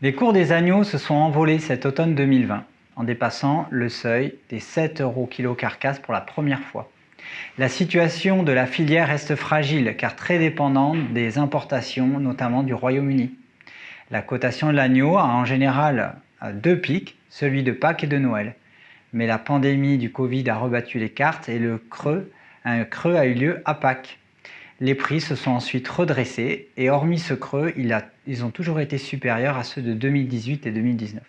Les cours des agneaux se sont envolés cet automne 2020, en dépassant le seuil des 7 € kilo carcasse pour la première fois. La situation de la filière reste fragile car très dépendante des importations, notamment du Royaume-Uni. La cotation de l'agneau a en général deux pics, celui de Pâques et de Noël. Mais la pandémie du Covid a rebattu les cartes et un creux a eu lieu à Pâques. Les prix se sont ensuite redressés et hormis ce creux, ils ont toujours été supérieurs à ceux de 2018 et 2019.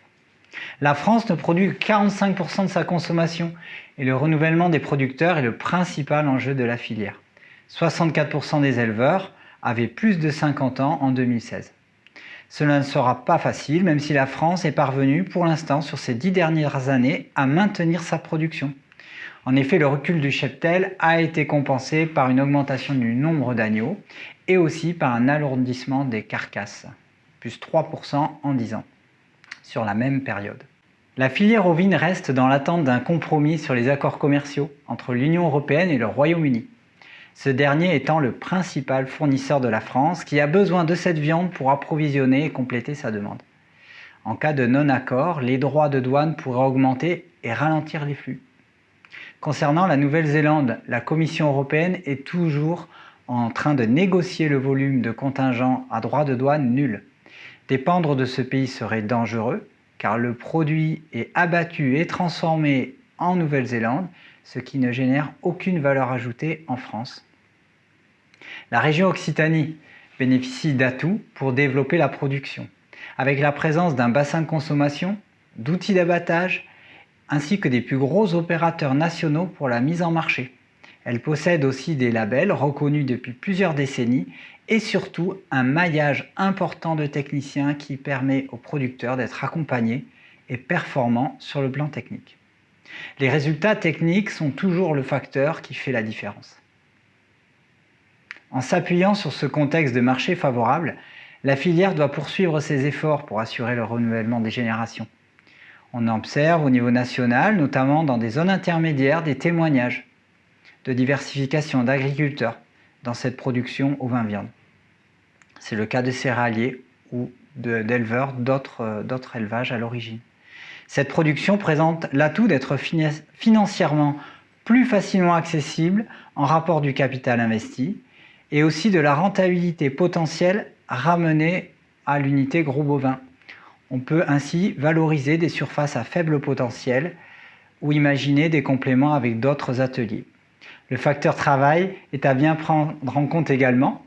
La France ne produit que 45% de sa consommation et le renouvellement des producteurs est le principal enjeu de la filière. 64% des éleveurs avaient plus de 50 ans en 2016. Cela ne sera pas facile, même si la France est parvenue pour l'instant sur ces 10 dernières années à maintenir sa production. En effet, le recul du cheptel a été compensé par une augmentation du nombre d'agneaux et aussi par un alourdissement des carcasses, plus 3% en 10 ans, sur la même période. La filière ovine reste dans l'attente d'un compromis sur les accords commerciaux entre l'Union européenne et le Royaume-Uni. Ce dernier étant le principal fournisseur de la France qui a besoin de cette viande pour approvisionner et compléter sa demande. En cas de non-accord, les droits de douane pourraient augmenter et ralentir les flux. Concernant la Nouvelle-Zélande, la Commission européenne est toujours en train de négocier le volume de contingent à droit de douane nul. Dépendre de ce pays serait dangereux car le produit est abattu et transformé en Nouvelle-Zélande, ce qui ne génère aucune valeur ajoutée en France. La région Occitanie bénéficie d'atouts pour développer la production, avec la présence d'un bassin de consommation, d'outils d'abattage, ainsi que des plus gros opérateurs nationaux pour la mise en marché. Elle possède aussi des labels reconnus depuis plusieurs décennies et surtout un maillage important de techniciens qui permet aux producteurs d'être accompagnés et performants sur le plan technique. Les résultats techniques sont toujours le facteur qui fait la différence. En s'appuyant sur ce contexte de marché favorable, la filière doit poursuivre ses efforts pour assurer le renouvellement des générations. On observe au niveau national, notamment dans des zones intermédiaires, des témoignages de diversification d'agriculteurs dans cette production au vin-viande. C'est le cas de céréaliers ou d'éleveurs d'autres élevages à l'origine. Cette production présente l'atout d'être financièrement plus facilement accessible en rapport du capital investi et aussi de la rentabilité potentielle ramenée à l'unité gros bovin. On peut ainsi valoriser des surfaces à faible potentiel ou imaginer des compléments avec d'autres ateliers. Le facteur travail est à bien prendre en compte également.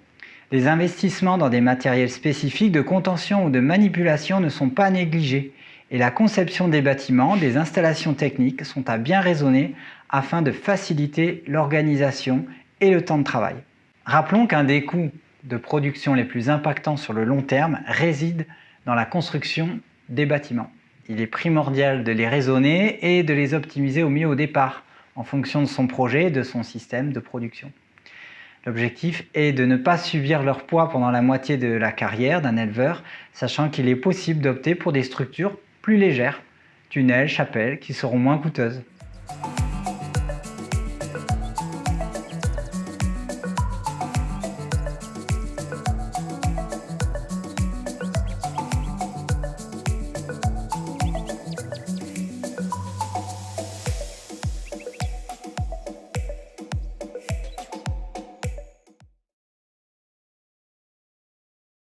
Les investissements dans des matériels spécifiques de contention ou de manipulation ne sont pas négligés et la conception des bâtiments, des installations techniques sont à bien raisonner afin de faciliter l'organisation et le temps de travail. Rappelons qu'un des coûts de production les plus impactants sur le long terme réside dans la construction des bâtiments. Il est primordial de les raisonner et de les optimiser au mieux au départ, en fonction de son projet et de son système de production. L'objectif est de ne pas subir leur poids pendant la moitié de la carrière d'un éleveur, sachant qu'il est possible d'opter pour des structures plus légères, tunnels, chapelles, qui seront moins coûteuses.